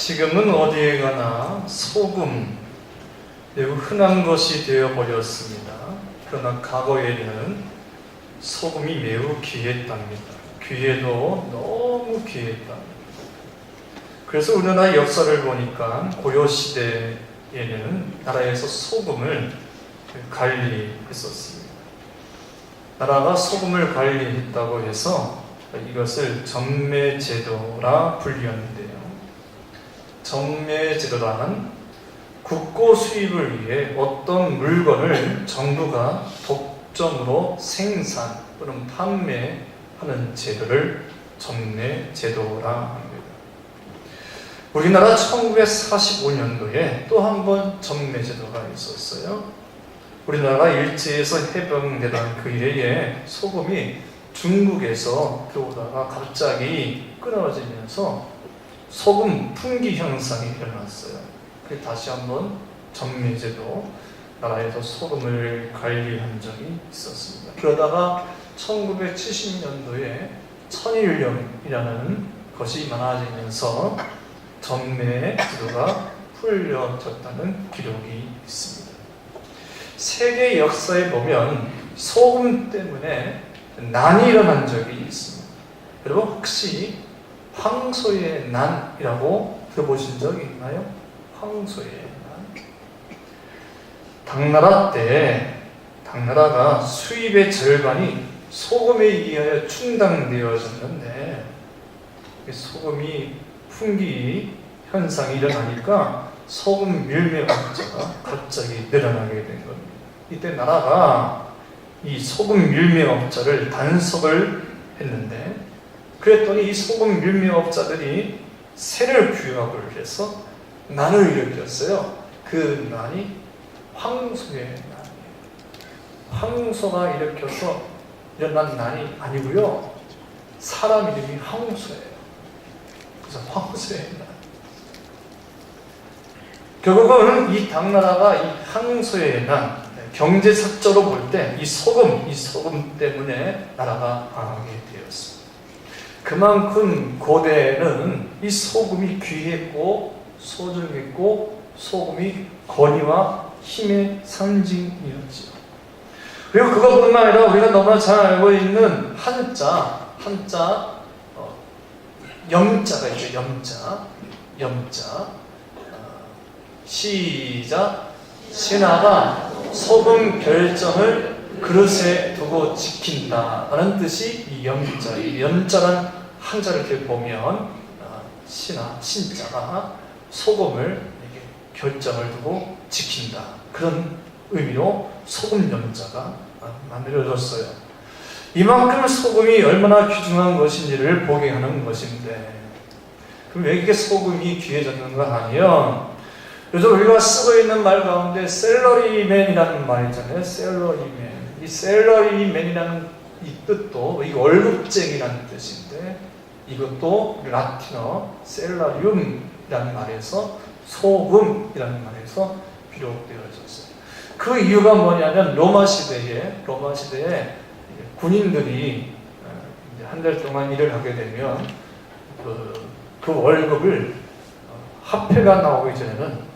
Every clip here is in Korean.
지금은 어디에 가나 소금, 매우 흔한 것이 되어버렸습니다. 그러나 과거에는 소금이 매우 귀했답니다. 귀해도 너무 귀했답니다. 그래서 우리나라 역사를 보니까 고려시대에는 나라에서 소금을 관리했었습니다. 나라가 소금을 관리했다고 해서 이것을 정매제도라 불리었는데요. 정매제도라는 국고 수입을 위해 어떤 물건을 정부가 독점으로 생산 또는 판매하는 제도를 정매제도라 합니다. 우리나라 1945년도에 또 한 번 정매제도가 있었어요. 우리나라가 일제에서 해방되던 그 해에 소금이 중국에서 들어오다가 갑자기 끊어지면서 소금 품귀 현상이 일어났어요. 그래서 다시 한번 정매제도, 나라에서 소금을 관리한 적이 있었습니다. 그러다가 1970년도에 천일염이라는 것이 많아지면서 정매제도가 풀려졌다는 기록이 있습니다. 세계 역사에 보면 소금 때문에 난이 일어난 적이 있습니다. 여러분 혹시 황소의 난이라고 들어보신 적이 있나요? 황소의 난. 당나라 때 당나라가 수입의 절반이 소금에 의하여 충당되어졌는데 소금이 품귀 현상이 일어나니까 소금 밀매업자가 갑자기 늘어나게 된 겁니다. 이때 나라가 이 소금 밀매업자를 단속을 했는데, 그랬더니 이 소금 밀매업자들이 새를 규합을 해서 난을 일으켰어요. 그 난이 황소의 난이에요. 황소가 일으켜서 일어난 난이 아니고요, 사람 이름이 황소예요. 그래서 황소의 난. 결국은 이 당나라가 이 황소의 난, 경제적으로 볼 때 이 소금 때문에 나라가 망하게 되었습니다. 그만큼 고대에는 이 소금이 귀했고 소중했고 소금이 권위와 힘의 상징이었죠. 그리고 그것뿐만 아니라 우리가 너무나 잘 알고 있는 한자 염자가 있죠. 염자. 시작. 신하가 소금 별정을 그릇에 두고 지킨다라는 뜻이 이 염자. 이 염자란 한자를 이렇게 보면 신자가 소금을 이렇게 결정을 두고 지킨다, 그런 의미로 소금 염자가 만들어졌어요. 이만큼 소금이 얼마나 귀중한 것인지를 보게 하는 것인데, 그럼 왜 이렇게 소금이 귀해졌는가 하면, 요즘 우리가 쓰고 있는 말 가운데 셀러리맨이라는 말이 있잖아요. 셀러리맨. 이 셀러리맨이라는 이 뜻도 이 월급쟁이라는 뜻인데, 이것도 라틴어 셀라리움이라는 말에서 소금이라는 말에서 비롯되어졌어요. 그 이유가 뭐냐면 로마 시대에 군인들이 한 달 동안 일을 하게 되면 그 월급을 화폐가 나오기 전에는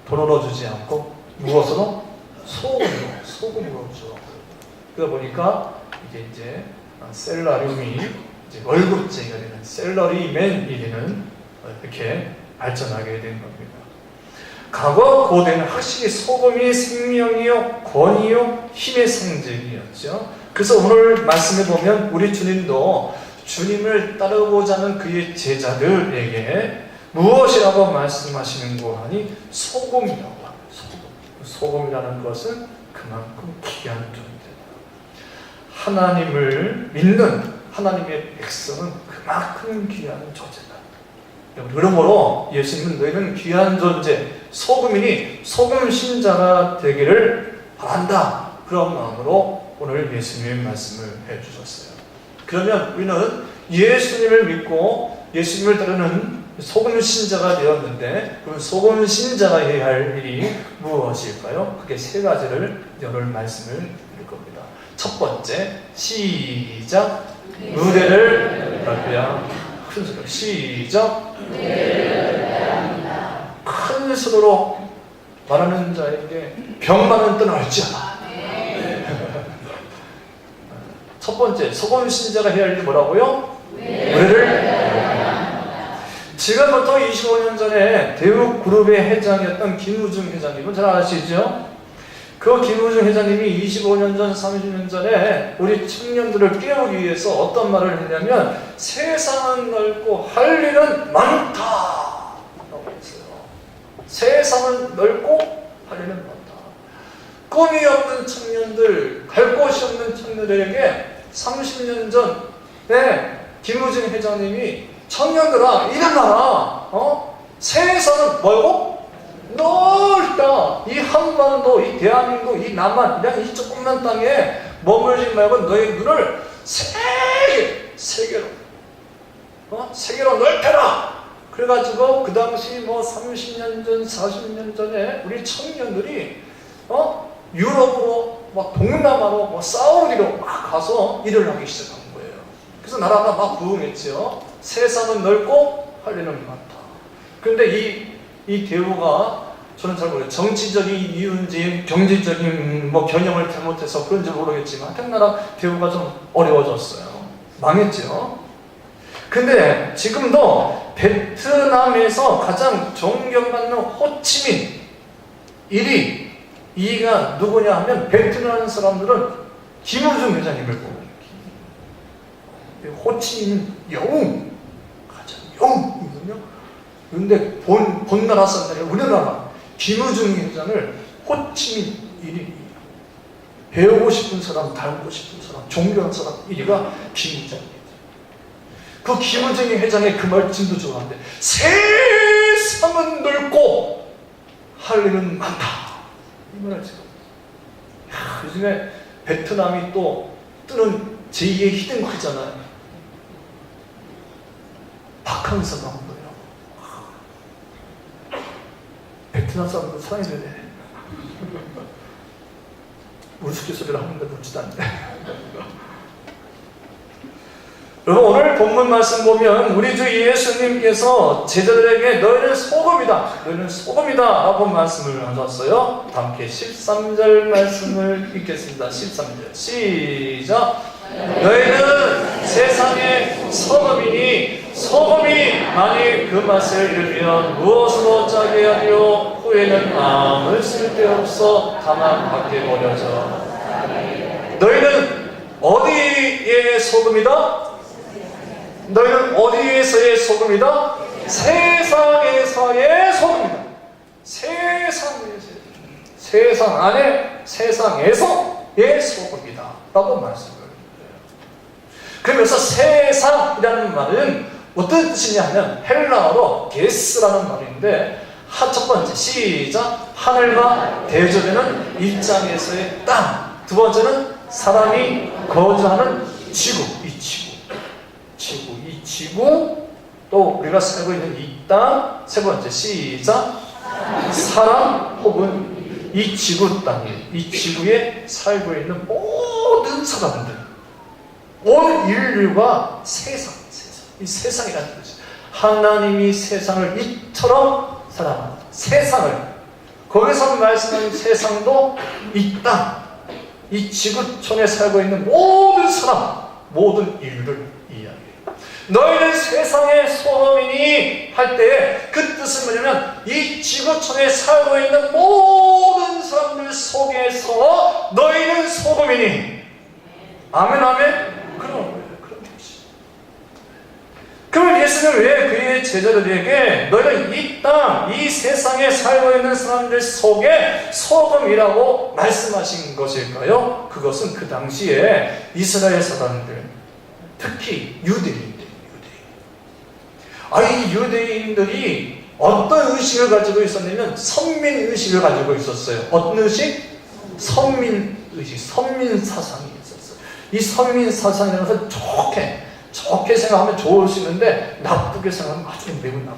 돈으로 주지 않고 무엇으로? 소금으로 줘. 그러다 보니까 이제 셀라리움이 이제 월급쟁이가 되는 셀러리맨이 되는, 이렇게 발전하게 된 겁니다. 과거 고대는 확실히 소금이 생명이요, 권위요, 힘의 상징이었죠. 그래서 오늘 말씀해 보면 우리 주님도 주님을 따르고자 하는 그의 제자들에게 무엇이라고 말씀하시는고 하니 소금이라고 합니다. 소금이라는 것은 그만큼 귀한 존재다. 하나님을 믿는 하나님의 백성은 그만큼 귀한 존재다. 그러므로 예수님은 너희는 귀한 존재, 소금이니 소금 신자가 되기를 바란다, 그런 마음으로 오늘 예수님의 말씀을 해주셨어요. 그러면 우리는 예수님을 믿고 예수님을 따르는 소금 신자가 되었는데, 그럼 소금 신자가 해야 할 일이 무엇일까요? 그게 세 가지를 오늘 말씀을 드릴 겁니다. 첫 번째, 시작. 무대를 넓혀야. 큰 소리로 시작. 무대를 넓혀야 스스로 말하는 자에게 병만은 떠날지어다. 첫 번째, 소금 신자가 해야 할 일이 뭐라고요? 의뢰를. 지금부터 25년 전에 대우그룹의 회장이었던 김우중 회장님은 잘 아시죠? 그 김우중 회장님이 25년 전, 30년 전에 우리 청년들을 깨우기 위해서 어떤 말을 했냐면 세상은 넓고 할 일은 많다 라고 했어요. 세상은 넓고 할 일은 많다. 꿈이 없는 청년들, 갈 곳이 없는 청년들에게 30년 전에 김우중 회장님이 청년들아 일어나라. 세상은 멀고 넓다. 이 한반도, 이 대한민국, 이 남한, 그냥 이 조그만 땅에 머물지 말고 너의 눈을 세계로 세계로 넓혀라. 그래가지고 그 당시 뭐 30년 전, 40년 전에 우리 청년들이 유럽으로, 막 동남아로, 뭐 사우디로 막 가서 일을 하기 시작한 거예요. 그래서 나라가 막 부흥했죠. 세상은 넓고 할 일은 많다. 그런데 이 대우가 저는 잘 모르겠어요. 정치적인 이유인지 경제적인 뭐 경영을 잘못해서 그런지 모르겠지만 하여튼 나라 대우가 좀 어려워졌어요. 망했죠. 근데 지금도 베트남에서 가장 존경받는 호치민 1위가 누구냐 하면 베트남 사람들은 김우중 회장님을 뽑아요. 호치민 영웅, 가장 영웅이거든요. 그런데 본 나라 사람들이 우리나라 김우중 회장을 호치민 1위, 배우고 싶은 사람, 닮고 싶은 사람, 존경하는 사람 1위가 김우중 회장. 그 김우중 회장의 그 말씀도 좋아하는데 세상은 넓고 할 일은 많다. 이 말을 지금 요즘에 베트남이 또 뜨는 제2의 히든크잖아요. 박항서 나온거예요. 베트남 사람들 사랑이 되네. 우스갯소리를 하는데 묻지도 않네. 여러분 오늘 본문 말씀 보면 우리 주 예수님께서 제자들에게 너희는 소금이다, 너희는 소금이다 라고 말씀을 하셨어요. 함께 13절 말씀을 읽겠습니다. 13절 시작. 너희는 세상의 소금이니 소금이 만일 그 맛을 잃으면 무엇으로 짜게 하리요. 후에는 아무 쓸데없어 다만 밖에 버려져. 너희는 어디의 소금이다? 너희는 어디에서의 소금이다? 세상에서의 소금이다. 세상 안에 세상에서의 소금이다 라고 말씀을 드려요. 그러면서 세상이라는 말은 어떤 뜻이냐면 헬라어로 게스라는 말인데 첫 번째 시작. 하늘과 대조되는 입장에서의 땅. 두 번째는 사람이 거주하는 지구. 이 지구, 또 우리가 살고 있는 이 땅. 세 번째 시작. 사람 혹은 이 지구 땅에, 이 지구에 살고 있는 모든 사람들, 온 인류가 세상, 이 세상이라는 뜻이죠. 하나님이 세상을 이처럼 사랑한다. 세상을, 거기서 말씀하는 세상도 이 땅, 이 지구촌에 살고 있는 모든 사람, 모든 인류를 이야기해요. 너희는 세상의 소금이니 할 때에 그 뜻은 뭐냐면 이 지구촌에 살고 있는 모든 사람들 속에서 너희는 소금이니. 아멘 아멘. 그런 뜻이. 그럼 예수는 왜 그의 제자들에게 너희는 이 땅, 이 세상에 살고 있는 사람들 속에 소금이라고 말씀하신 것일까요? 그것은 그 당시에 이스라엘 사람들, 특히 유대인들, 이 유대인들이 어떤 의식을 가지고 있었냐면 선민의식을 가지고 있었어요. 어떤 의식? 선민의식, 선민사상이 있었어요. 이 선민사상이라는 것은 좋게 생각하면 좋을 수 있는데 나쁘게 생각하면 아주 매우 나빠.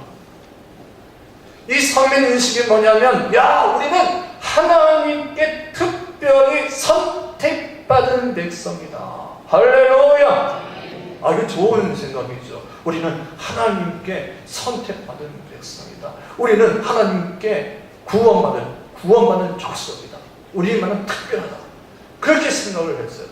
이 선민의식이 뭐냐면 우리는 하나님께 특별히 선택받은 백성이다. 할렐루야. 이거 좋은 생각이죠. 우리는 하나님께 선택받은 백성이다. 우리는 하나님께 구원받은 족속이다. 우리만은 특별하다. 그렇게 생각을 했어요.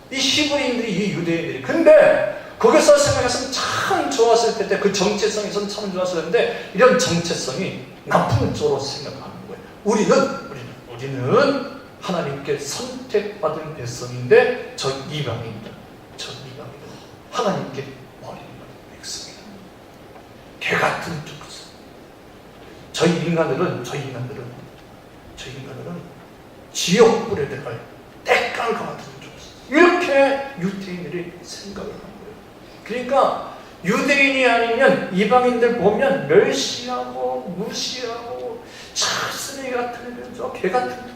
이 히브리인들이, 이 유대인들이. 근데 거기서 생각했으면 참 좋았을 텐데, 그 정체성에서는 참 좋았을 텐데, 이런 정체성이 나쁜 쪽으로 생각하는 거예요. 우리는 하나님께 선택받은 백성인데, 저 이방인들 하나님께 버리는 백성이다. 개 같은 족속. 저희 인간들은 지옥 불에 들어갈 때깔과 같은 족속. 이렇게 유대인들이 생각을 하는 거예요. 그러니까 유대인이 아니면 이방인들 보면 멸시하고 무시하고 쓰레기 같은 개 같은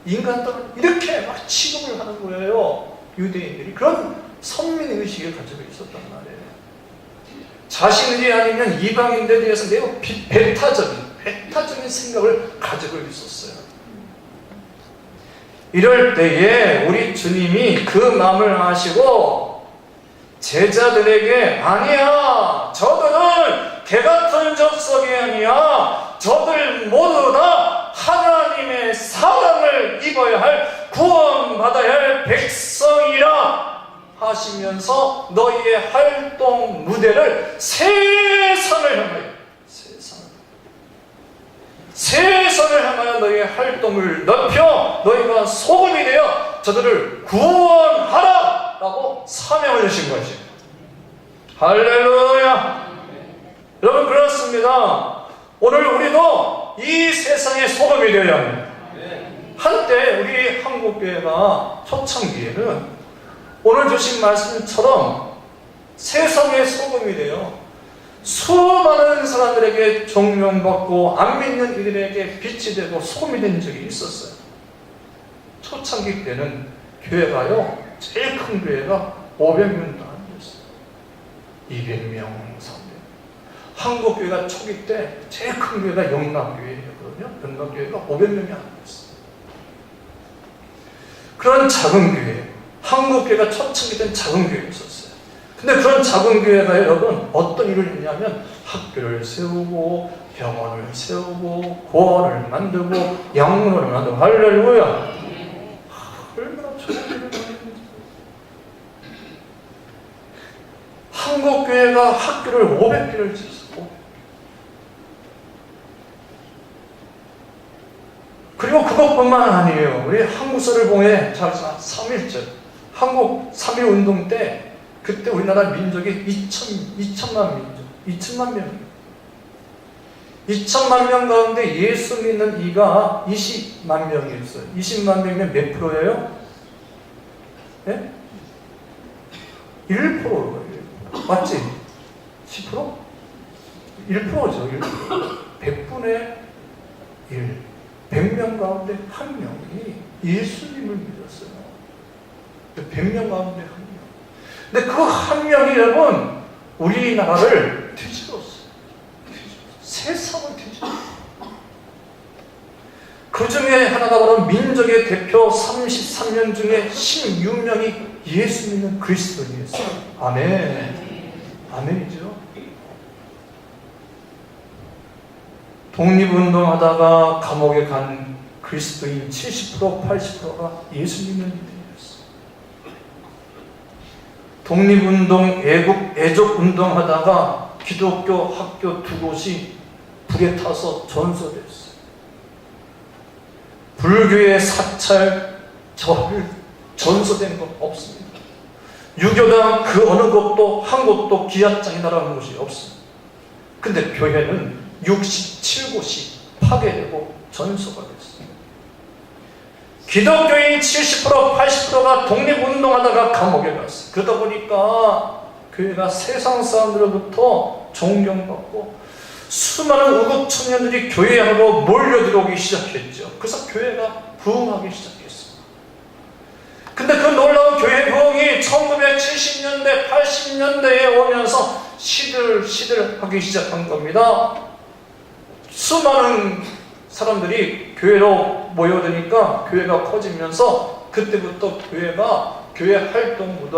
인간들은 이렇게 막 취급을 하는 거예요. 유대인들이 그런 선민의식을 가지고 있었단 말이에요. 자신들이 아니면 이방인들에 대해서 매우 배타적인 생각을 가지고 있었어요. 이럴 때에 우리 주님이 그 마음을 아시고 제자들에게 아니야, 저들은 개같은 족속이 아니야, 저들 모두 다 하나님의 사랑을 입어야 할, 구원받아야 할 백성이라 하시면서 너희의 활동 무대를 세상을 향하여 너희의 활동을 넓혀 너희가 소금이 되어 저들을 구원하라 라고 사명을 주신 것이에요. 할렐루야. 여러분, 그렇습니다. 오늘 우리도 이 세상의 소금이 되어야 합니다. 한때 우리 한국교회가 초창기에는 오늘 주신 말씀처럼 세상의 소금이 되어 수많은 사람들에게 존경받고 안 믿는 이들에게 빛이 되고 소금이 된 적이 있었어요. 초창기 때는 교회가요, 제일 큰 교회가 500명도 아니었어요. 200명, 300명. 한국교회가 초기 때 제일 큰 교회가 영락교회였거든요. 영락교회가 500명이 아니었어요. 그런 작은 교회, 한국교회가 초창기 때는 작은 교회였었어요. 근데 그런 작은 교회가 여러분 어떤 일을 했냐면 학교를 세우고 병원을 세우고 고아원을 만들고 양문을 만들고, 할렐루야. 얼마나 좋은 일을 많이 했는지. 한국교회가 학교를 500개를 지었고, 그리고 그것뿐만 아니에요. 우리 한국서를 봉해 잘 3.1절 한국 3.1운동 때 그때 우리나라 민족이 2천만 명. 2천만 명 가운데 예수 믿는 이가 20만 명이었어요. 20만 명이면 몇 프로예요? 네? 1%예요. 맞지? 10%? 1%죠. 1%. 100분의 1. 100명 가운데 1명이 예수님을 믿었어요. 100명 가운데 1명. 근데 그 1명이 여러분 우리나라를 뒤집었어요. 세상을 뒤집었어요. 그 중에 하나가 바로 민족의 대표 33명 중에 16명이 예수 믿는 그리스도인이었어요. 아멘. 아멘이죠. 독립운동하다가 감옥에 간 그리스도인 70%, 80%가 예수 믿는 이들이었어요. 독립운동, 애족운동 하다가 기독교 학교 2곳이 불에 타서 전소됐어요. 불교의 사찰, 전소된 것 없습니다. 유교당 그 어느 곳도 한 곳도 기합장이 날아가는 곳이 없습니다. 근데 교회는 67곳이 파괴되고 전소가 됐어요. 기독교인 70%, 80%가 독립운동하다가 감옥에 갔어요. 그러다 보니까 교회가 세상 사람들로부터 존경받고 수많은 의국 청년들이 교회하고 몰려들어오기 시작했죠. 그래서 교회가 부흥하기 시작했습니다. 근데 그 놀라운 교회 부흥이 1970년대, 80년대에 오면서 시들하기 시작한 겁니다. 수많은 사람들이 교회로 모여드니까 교회가 커지면서 그때부터 교회 활동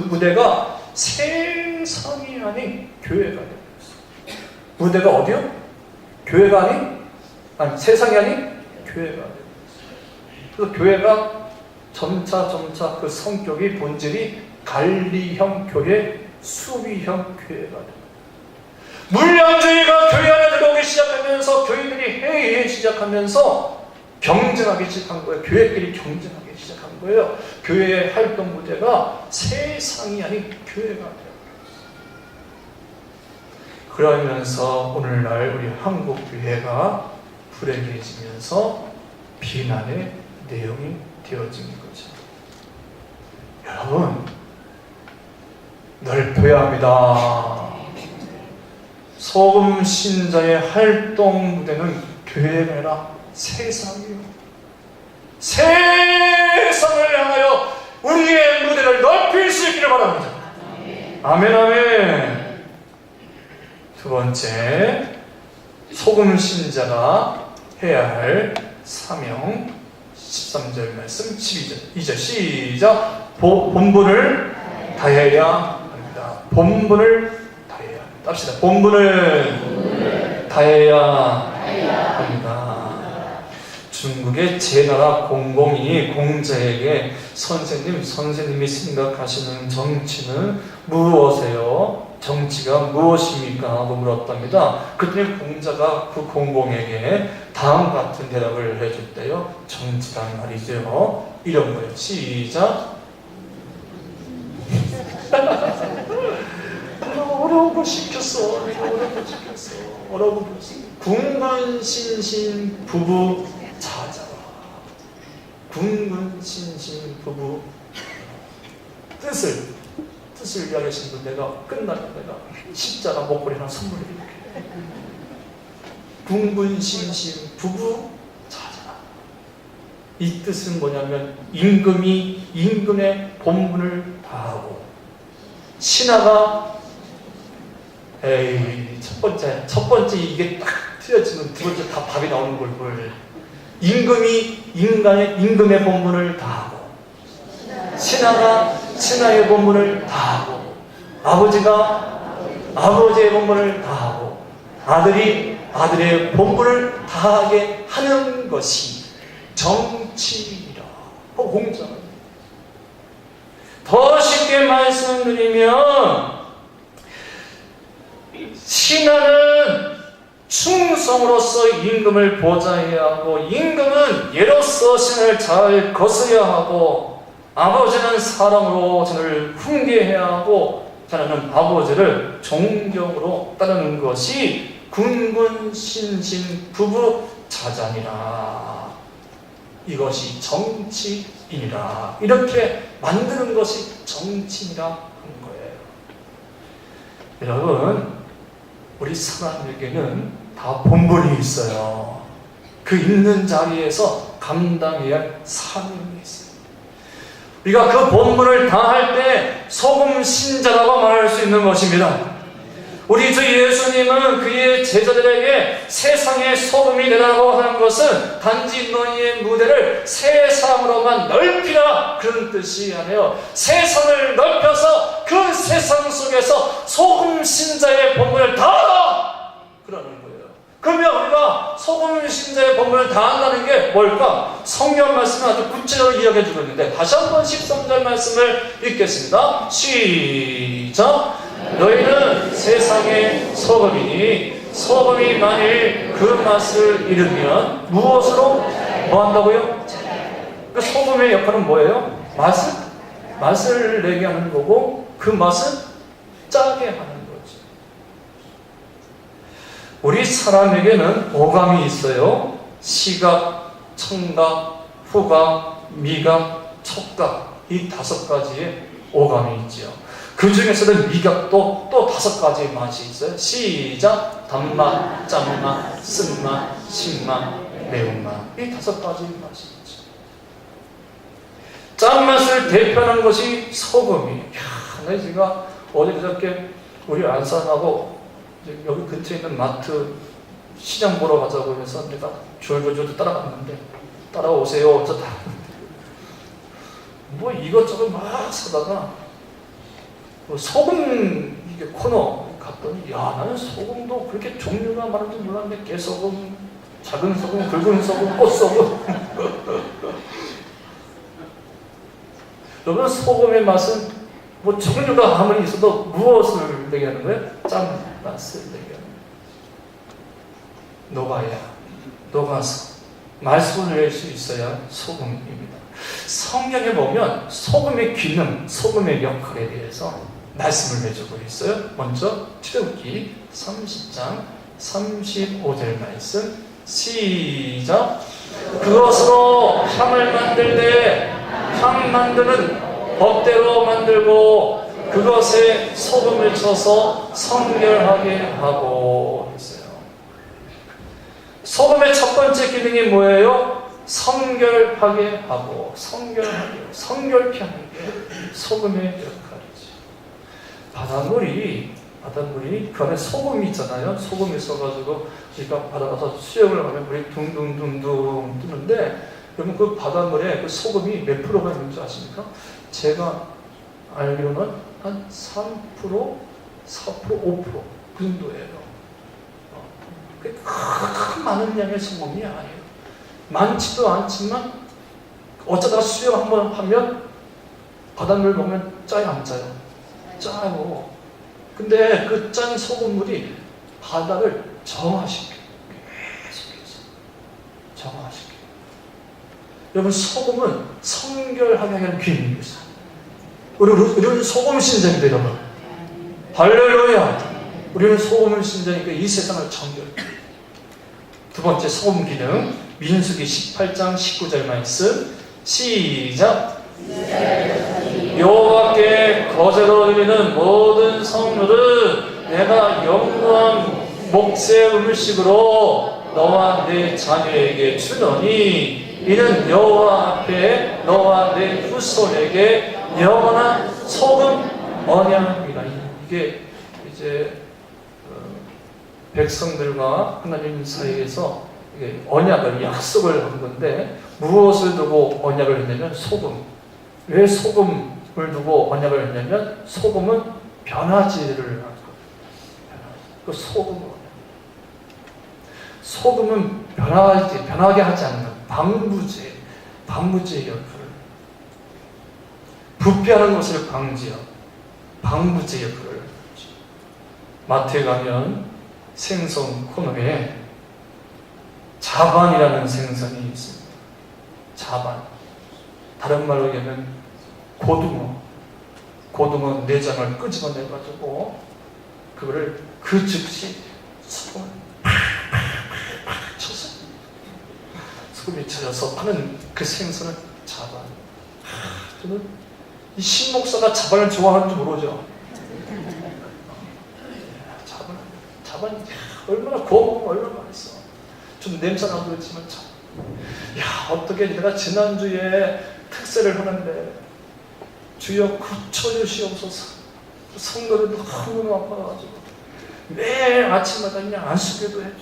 무대가 세상이 아닌 교회가 되는 것입니다. 무대가 어디요? 교회가 아니 세상이 아닌 교회가 되는 것입니다. 그래서 교회가 점차 그 성격이 본질이 관리형 교회, 수비형 교회가 됩니다. 물량주의가 교회 안에 들어오기 시작하면서 교회들이 회의하기 시작하면서 경쟁하기 시작한 거예요. 교회끼리 경쟁하기 시작한 거예요. 교회의 활동 무대가 세상이 아닌 교회가 돼요. 그러면서 오늘날 우리 한국 교회가 불행해지면서 비난의 내용이 되어진 거죠. 여러분, 넓혀야 합니다. 소금 신자의 활동 무대는 교회가 아니라 세상이요. 세상을 향하여 우리의 무대를 넓힐 수 있기를 바랍니다. 아멘, 아멘. 두 번째, 소금 신자가 해야 할 사명 13절 말씀 2절 시작. 본분을 다해야 합니다. 본분을 다해야 합니다. 합시다. 본분을 다해야 합니다. 중국의 제나라 공공이 공자에게 선생님이 생각하시는 정치는 무엇이에요? 정치가 무엇입니까? 하고 물었답니다. 그랬더니 공자가 그 공공에게 다음 같은 대답을 해줬대요. 정치란 말이죠. 이런 거예요. 시작. 어려운 거 시켰어. 어려운 거 궁근신신 부부 찾아라. 궁근신신 부부 뜻을 이야기하신 분 내가 끝나면 내가 십자가 목걸이 하나 선물해 드릴게. 궁근신신 부부 찾아라. 이 뜻은 뭐냐면 임금의 본분을 다하고 신하가 첫 번째 이게 딱 틀려지면 두 번째 다 답이 나오는 걸 볼. 임금의 본분을 다하고 신하가 신하의 본분을 다하고 아버지가 아버지의 본분을 다하고 아들이 아들의 본분을 다하게 하는 것이 정치이라. 공자는 더 쉽게 말씀드리면 신하는 충성으로서 임금을 보좌해야 하고 임금은 예로서 신을 잘 거스려야 하고 아버지는 사랑으로 신을 훈계해야 하고 자녀는 아버지를 존경으로 따르는 것이 군군신신 부부 자장이라. 이것이 정치인이라. 이렇게 만드는 것이 정치인이라 하는 거예요. 여러분, 우리 사람에게는 다 본분이 있어요. 그 있는 자리에서 감당해야 할 사명이 있어요. 우리가 그 본분을 다할 때 소금 신자라고 말할 수 있는 것입니다. 우리 주 예수님은 그의 제자들에게 세상의 소금이 되라고 하는 것은 단지 너희의 무대를 세상으로만 넓히라 그런 뜻이 아니에요. 세상을 넓혀서 그 세상 속에서 소금 신자의 본분을 다하라 그러는 거예요. 그러면 우리가 소금 신자의 본분을 다한다는 게 뭘까? 성경 말씀을 아주 구체적으로 이야기해 주고 있는데 다시 한번 13절 말씀을 읽겠습니다. 시작. 너희는 세상의 소금이니 소금이 만일 그 맛을 잃으면 무엇으로 뭐 한다고요? 그 소금의 역할은 뭐예요? 맛을 내게 하는 거고 그 맛은 짜게 하는 거죠. 우리 사람에게는 오감이 있어요. 시각, 청각, 후각, 미각, 촉각 이 5가지의 오감이 있죠. 그 중에서는 미각도 또 5가지의 맛이 있어요. 시작. 단맛, 짠맛, 쓴맛, 신맛, 매운맛 이 5가지의 맛이 있죠. 짠맛을 대표하는 것이 소금이에요. 나 제가 어제 그저께 우리 안산하고 여기 근처에 있는 마트 시장 보러 가자고 해서 내가 졸졸졸 따라갔는데 따라오세요. 그래서 뭐 이것저것 막 사다가 소금 이게 코너 갔더니 야 나는 소금도 그렇게 종류가 많은 줄 몰랐는데 깨소금, 작은 소금, 굵은 소금, 꽃소금. 여러분 소금의 맛은 뭐 종류가 아무리 있어도 무엇을 얘기하는 거예요? 짠맛을 얘기하는 거예요. 녹아야, 녹아서 말씀을 낼 수 있어야 소금입니다. 성경에 보면 소금의 기능, 소금의 역할에 대해서 말씀을 내주고 있어요. 먼저 출애굽기 30장 35절 말씀 시작. 그것으로 향을 만들 때 향 만드는 법대로 만들고 그것에 소금을 쳐서 성결하게 하고 했어요. 소금의 첫 번째 기능이 뭐예요? 성결하게 하고 성결케 하는 게 소금의 역할이죠. 바닷물이 그 안에 소금이 있잖아요. 소금이 있어가지고 우리가 바다 가서 수영을 하면 물이 둥둥둥둥 뜨는데 그러면 그 바닷물에 그 소금이 몇 프로가 있는 줄 아십니까? 제가 알기로는 한 3%, 4%, 5%그 정도예요. 큰 많은 양의 소금이 아니에요. 많지도 않지만 어쩌다가 수영 한번 하면 바닷물 먹으면 짜요 안 짜요? 짜요. 근데 그 짠 소금물이 바다를 정화시켜요. 계속해서 정화시켜요. 여러분 소금은 성결하게 하는 기능이 있어요. 우리는 소금 신자입니다 여러분. 할렐루야. 우리는 소금을 신자니까 이 세상을 정결해. 두 번째 소금 기능 민수기 18장 19절 말씀 시작. 여호와께 거제로 드리는 모든 성물은 내가 영구한 목세 음식으로 너와 내 자녀에게 주노니 이는 여호와 앞에 너와 내 후손에게 영원한 소금 언약이라. 이게 이제 백성들과 하나님 사이에서 언약을 약속을 한 건데 무엇을 두고 언약을 했냐면 소금. 왜 소금을 두고 언약을 했냐면 소금은 변하지를 않거든요. 그 소금은 변하게 하지 않는 방부제 역할을, 부패하는 것을 방지하고 방부제 역할을 하죠. 마트에 가면 생선 코너에 자반이라는 생선이 있습니다. 자반. 다른 말로 얘기하면 고등어 내장을 끄집어내가지고 그거를 그 즉시 소금을 쳐서 소금이 쳐져서 파는 그 생선은 자반. 저는 이 신목사가 자반을 좋아하는 줄 모르죠. 자반이 얼마나 구워 먹으면 얼마나 맛있어. 좀 냄새 나도 그렇지만 참. 야 어떻게 내가 지난주에 특세를 하는데 주여 고쳐주시옵소서. 성도를 너무너무 아파가지고 매일 아침마다 그냥 안수기도 해줘.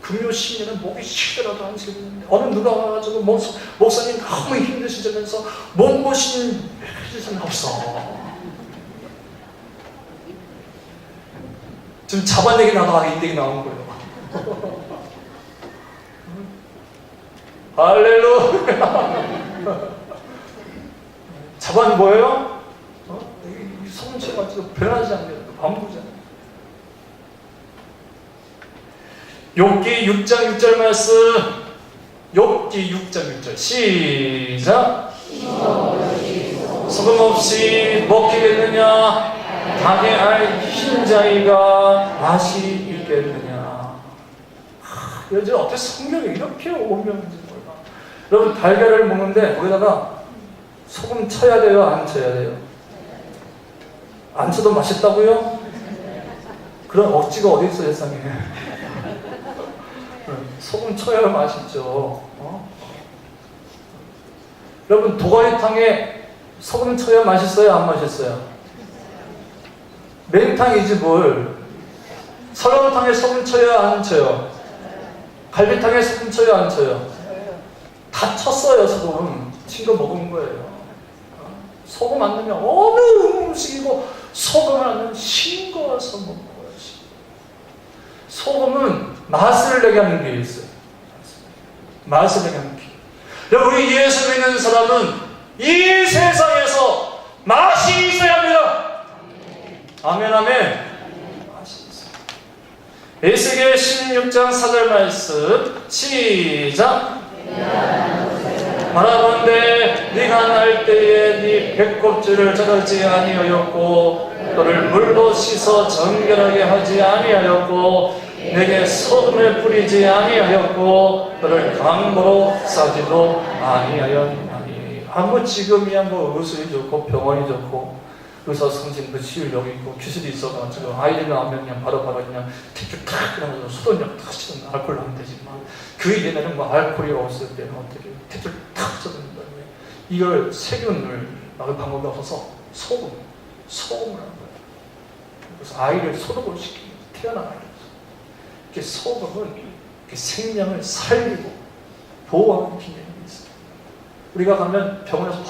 금요 신년은 목이 쉬더라도 안수기도 했는데 어느 누가 와가지고 목사님 너무 힘드시다면서 몸보신 해주신 없어. 지금 자반 얘기 나다가 이 얘기 나온 거예요. 할렐루야. 자반이 뭐예요? 이 성체가 지금 변하지 않는 반부잖아요. 욥기 6장 6절 말씀. 욥기 6장 6절 시작. 소금 없이 먹히겠느냐? 닭의 알 흰자위가 맛이 있겠느냐? 요즘 어떻게 성경이 이렇게 오묘한지 몰라. 여러분 달걀을 먹는데 거기다가 소금 쳐야 돼요? 안 쳐야 돼요? 안 쳐도 맛있다고요? 그런 억지가 어디 있어 세상에. 소금 쳐야 맛있죠. 여러분 도가니탕에 소금 쳐야 맛있어요? 안 맛있어요? 냉탕이지 뭘. 설렁탕에 소금 쳐야 안 쳐요? 갈비탕에 소금 쳐야 안 쳐요? 다 쳤어요. 소금 친 거 먹은 거예요. 소금 안 넣으면 어느 음식이고 소금을 안 넣으면 싱거워서 못 먹어요. 소금은 맛을 내게 하는 게 있어요. 맛을 내게 하는 게. 우리 예수 믿는 사람은 이 세상에서 맛이 있어야 합니다. 아멘, 아멘. 맛이 있어요. 에스겔 16장 4절 말씀 시작. 말하건대 네가 날 때에 네 배꼽줄을 자르지 아니하였고 너를 물로 씻어 정결하게 하지 아니하였고 내게 소금을 뿌리지 아니하였고 너를 강보로 싸지도 아니하였나니. 지금이야 의술이 좋고 병원이 좋고 의사 선생님도 치유력이 있고 기술이 있어가지고 아이들 나오면 그냥 바로바로 그냥 틱틱 탁 그러면서 수도력 탁 치는 알코올 하면 되지만 그 이전에는 알코올이 없을 때는 어떻게 틱틱 탁 쳐는 다음에 이걸 세균을 막을 방법이 없어서 소금을 하는 거예요. 그래서 아이를 소독을 시키고 태어난 아이를 이렇게 소금은 이렇게 생명을 살리고 보호하는 기능이 있어요. 우리가 가면 병원에서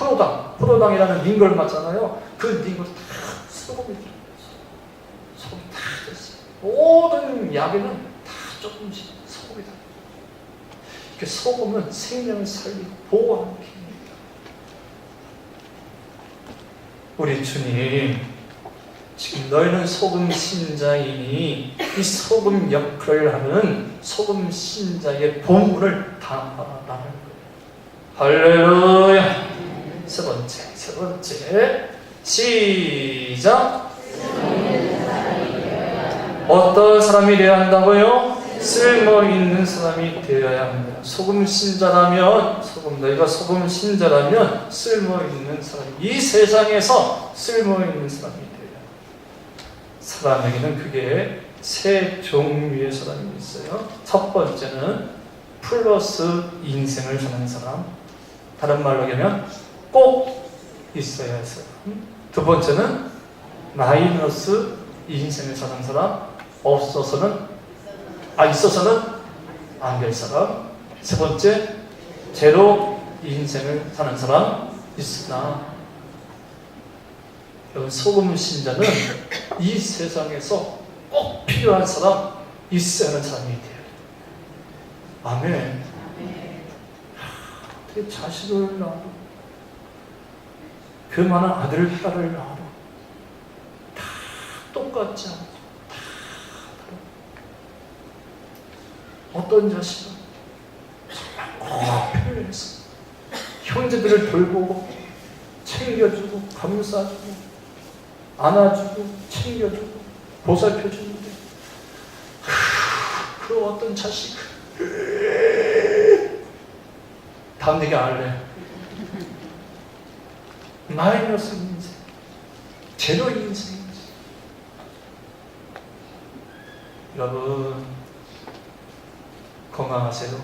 포도당이라는 링걸 맞잖아요. 그 링걸 다 소금이 들어있어요. 소금이 다 들어있어요. 모든 약에는 다 조금씩 소금이 들어있어요. 이렇게 소금은 생명을 살리고 보호하는 기능입니다. 우리 주님, 지금 너희는 소금 신자이니 이 소금 역할을 하는 소금 신자의 본분을 다 나누는 거예요. 할렐루야. 세 번째 시작. 어떤 사람이 되어야 한다고요? 쓸모있는 사람이 되어야 합니다. 소금 신자라면, 너희가 소금 신자라면 쓸모있는 사람, 이 세상에서 쓸모있는 사람이 돼요. 사람에게는 그게 세 종류의 사람이 있어요. 첫 번째는 플러스 인생을 사는 사람, 다른 말로 하면 꼭 있어야 할 사람. 두 번째는 마이너스 인생을 사는 사람, 있어서는 안 될 사람. 세 번째, 제로 인생을 사는 사람, 있으나 소금 신자는 이 세상에서 꼭 필요한 사람, 있어야 하는 사람이 돼요. 아멘. 어떻게 자식을 낳아도 그 많은 아들, 딸을 낳아도 다 똑같지 않고 다 다르고 어떤 자식은 정말 꼭 필요해서 형제들을 돌보고 챙겨주고 감싸주고 안아주고 챙겨주고 보살펴주는데 그 어떤 자식 다음 얘기 안 할래. 마이너스 인생, 제로 인생이지. 여러분 건강하세요.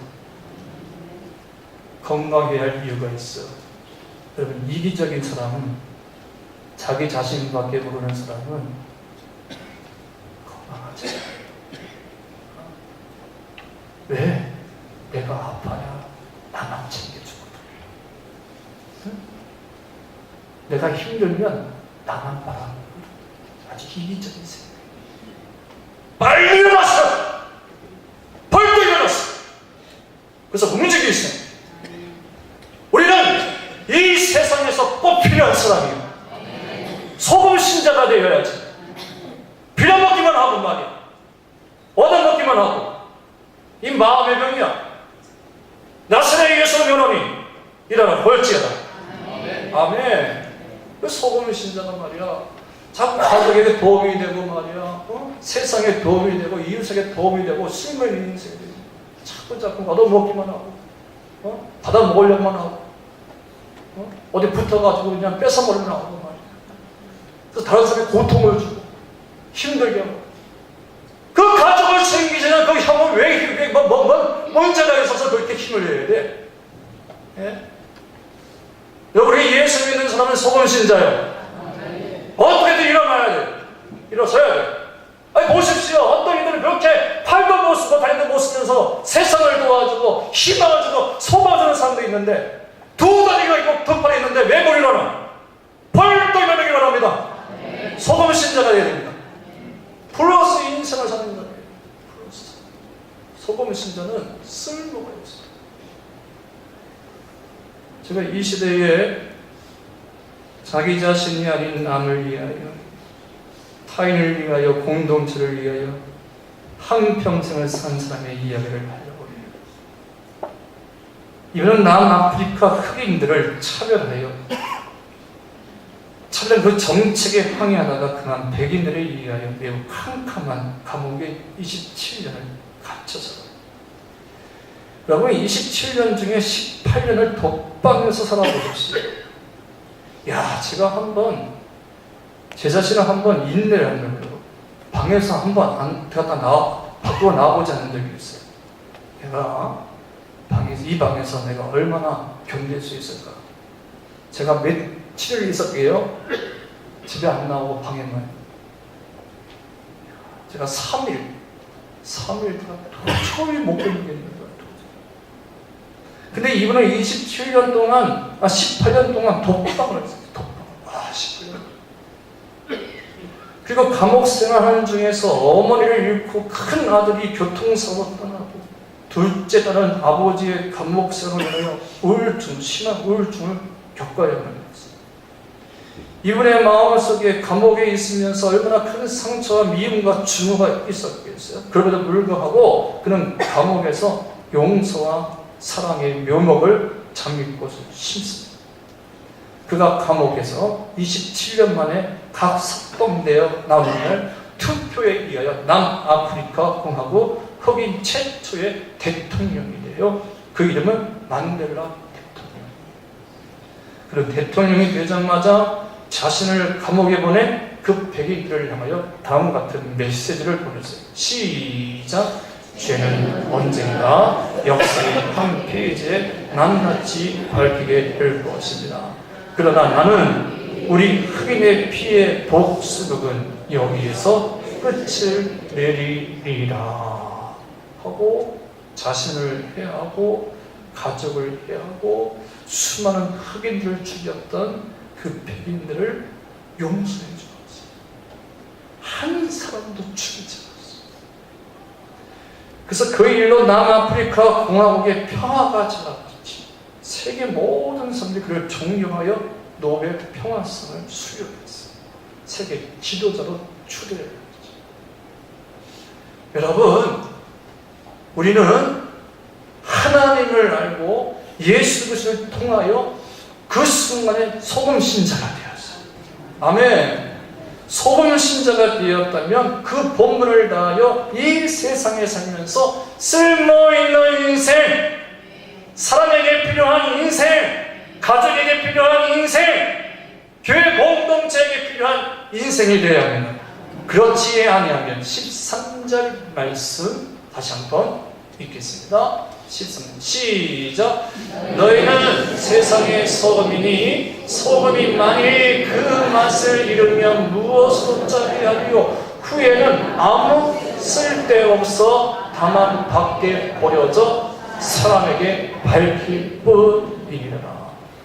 건강해야 할 이유가 있어. 여러분 이기적인 사람은, 자기 자신밖에 모르는 사람은 건강하지. 왜? 내가 아파야 나만 챙겨주거든. 응? 내가 힘들면 나만 바라보거든. 아주 이기적인 생각. 빨리 일어났어! 벌떡 일어났어! 그래서 움직이고 있어요. 우리는 이 세상에서 꼭 필요한 사람이에요. 소금 신자가 되어야지. 빌어먹기만 하고 말이야. 얻어먹기만 하고. 이 마음의 병이야. 나사렛 예수 면허니 일어나 볼지어다. 아멘. 그 소금 신자가 말이야. 자꾸 가족에게 도움이 되고 말이야. 세상에 도움이 되고 이웃에게 도움이 되고 쓸모있는 인생이 되고 자꾸 얻어먹기만 하고 받아 먹으려고만 하고 어디 붙어가지고 그냥 뺏어먹으려고 하고 말이야. 그래서 다른 사람에 고통을 주고 힘들게 하고 그 가족을 챙기지는 그 형은 왜 뭔 자리에 있어서 그렇게 힘을 내야 돼? 예? 우리 예수 믿는 사람은 소금 신자예요. 어떻게든 일어나야 돼. 일어서야 돼. 아니 보십시오. 어떤 이들은 그렇게 팔도 못 쓰고 다리도 못 쓰면서 세상을 도와주고 희망을 주고 소망을 주는 사람도 있는데 두 다리가 있고 두 팔이 있는데 왜 못 일어나? 벌떡 일어나기 바랍니다. 소금 신자가 되어야 됩니다. 플러스 인생을 사는 거예요. 플러스. 소금 신자는 쓸모가 있어요. 제가 이 시대에 자기 자신이 아닌 남을 위하여, 타인을 위하여, 공동체를 위하여 한평생을 산 사람의 이야기를 하려고 해요. 이번은 남아프리카 흑인들을 차별하여 그 정책에 항의하다가 그만 백인들에 의하여 매우 캄캄한 감옥에 27년을 갇혀서, 여러분 27년 중에 18년을 독방에서 살아보셨어요. 야, 제가 제 자신을 한번 인내를 한 거예요. 방에서 한번 밖으로 나와보지 않은 적이 있어요. 내가 이 방에서 내가 얼마나 견딜 수 있을까? 제가 며칠을 있었게요. 집에 안 나오고 방에만. 제가 3일 도저히 못 견디겠는 거예요. 근데 이분은 18년 동안 독방을 했어요. 18년. 그리고 감옥 생활하는 중에서 어머니를 잃고 큰 아들이 교통사고 떠나고 둘째 딸은 아버지의 감옥 생활을 인하여 심한 우울증을 겪어야만 했어요. 이분의 마음속에 감옥에 있으면서 얼마나 큰 상처와 미움과 증오가 있었겠어요. 그럼에도 불구하고 그는 감옥에서 용서와 사랑의 묘목을 장미꽃을 심습니다. 그가 감옥에서 27년 만에 각 석방되어 나오는 날 투표에 의하여 남아프리카 공화국 흑인 최초의 대통령이 되어 그 이름은 만델라 대통령. 그런 대통령이 되자마자 자신을 감옥에 보내 그 백인들을 향하여 다음과 같은 메시지를 보냈어요. 시작. 죄는 언젠가 역사의 한 페이지에 낱낱이 밝히게 될 것입니다. 그러나 나는 우리 흑인의 피의 복수극은 여기에서 끝을 내리리라 하고 자신을 해하고 가족을 해하고 수많은 흑인들을 죽였던 그 백인들을 용서해 주었어요. 한 사람도 죽이지 않았어요. 그래서 그 일로 남아프리카 공화국의 평화가 찾아왔지. 세계 모든 사람들이 그를 존경하여 노벨 평화상을 수여했어요. 세계 지도자로 추대했죠. 여러분, 우리는 하나님을 알고 예수 그리스도를 통하여 그 순간에 소금 신자가 되었어요. 아멘. 소금 신자가 되었다면 그 본분을 다하여 이 세상에 살면서 쓸모있는 인생, 사람에게 필요한 인생, 가족에게 필요한 인생, 교회 공동체에게 필요한 인생이 되어야 합니다. 그렇지 아니하면 13절 말씀 다시 한번 읽겠습니다. 13절 시작. 너희는 세상의 소금이니 소금이 만일 그 맛을 잃으면 무엇으로 짜리하리요 후에는 아무 쓸데없어 다만 밖에 버려져 사람에게 밝힐 뿐이니라.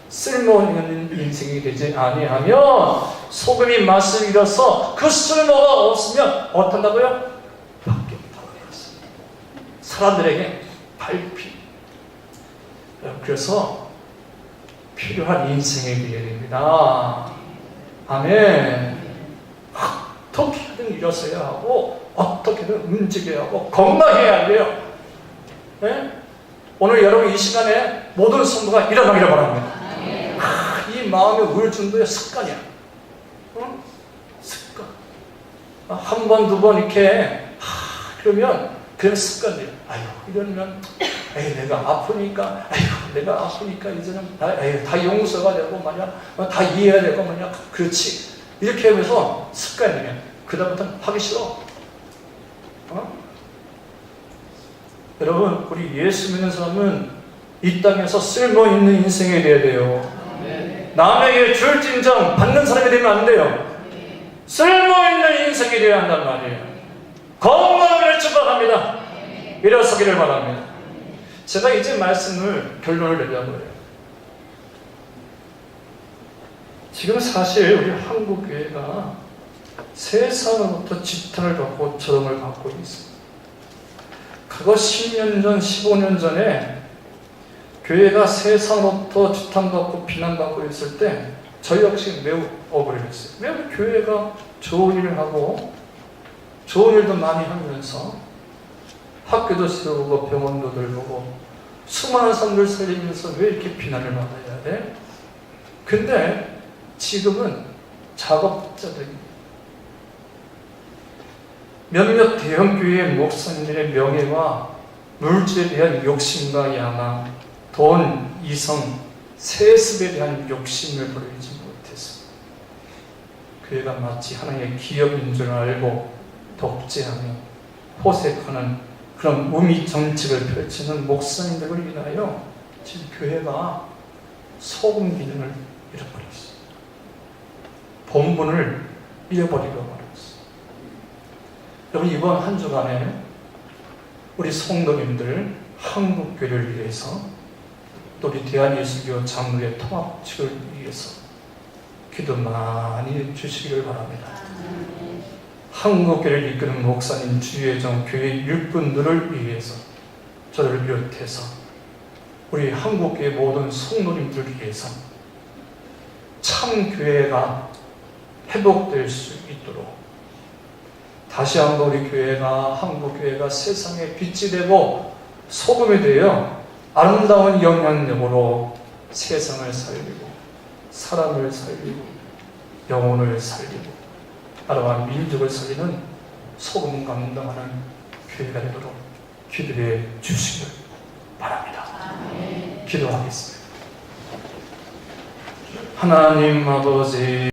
쓸모있는 인생이 되지 아니하면 소금이 맛을 잃어서 그 쓸모가 없으면 어떤다고요? 밖에 버려서 사람들에게 밝히. 그래서 필요한 인생이 되어야 됩니다. 아멘. 어떻게든 일어서야 하고 어떻게든 움직여야 하고 건강해야 돼요. 네? 오늘 여러분 이 시간에 모든 성도가 일어나기를 바랍니다. 이 마음의 우울증도의 습관이야. 응? 습관. 한 번, 두 번 이렇게 그러면 그냥 습관돼요. 아유, 이러면 내가 아프니까 이제는 다 용서가 되고 말이야, 다 이해가 되고 말이야. 그렇지. 이렇게 하면서 습관이면 그 다음부터는 하기 싫어. 여러분, 우리 예수 믿는 사람은 이 땅에서 쓸모있는 인생이 돼야 돼요. 남에게 줄진정 받는 사람이 되면 안 돼요. 쓸모있는 인생이 되어야 한단 말이에요. 건강을 축복합니다. 일어서기를 바랍니다. 제가 이제 말씀을 결론을 내려고 해요. 지금 사실 우리 한국교회가 세상으로부터 지탄을 받고 조롱을 받고 있습니다. 과거 10년 전, 15년 전에 교회가 세상으로부터 지탄받고 비난받고 있을 때 저희 역시 매우 억울했어요. 매우 교회가 좋은 일을 하고 좋은 일도 많이 하면서 학교도 세우고 병원도 들고 수많은 사람들 살리면서 왜 이렇게 비난을 받아야 돼? 근데 지금은 작업자들이 몇몇 대형교회의 목사님들의 명예와 물질에 대한 욕심과 야망, 돈, 이성, 세습에 대한 욕심을 버리지 못했습니다. 교회가 마치 하나님의 기업인 줄 알고 독재하며 호색하는 그런 우미 정책을 펼치는 목사님들을 인하여 지금 교회가 소금 기능을 잃어버렸어요. 본분을 잃어버리고 말았어요. 여러분, 이번 한 주간에 우리 성도님들 한국교회를 위해서 또 우리 대한예수교 장로의 통합식을 위해서 기도 많이 주시기를 바랍니다. 한국교회를 이끄는 목사님, 주의회장, 교회 일꾼들을 위해서 저를 비롯해서 우리 한국교회 모든 성도님들을 위해서 참 교회가 회복될 수 있도록 다시 한번 우리 교회가, 한국교회가 세상의 빛이 되고 소금이 되어 아름다운 영향력으로 세상을 살리고 사람을 살리고 영혼을 살리고 나라와 민족을 살리는 소금 감당하는 교회가 되도록 기도해 주시길 바랍니다. 기도하겠습니다. 하나님 아버지,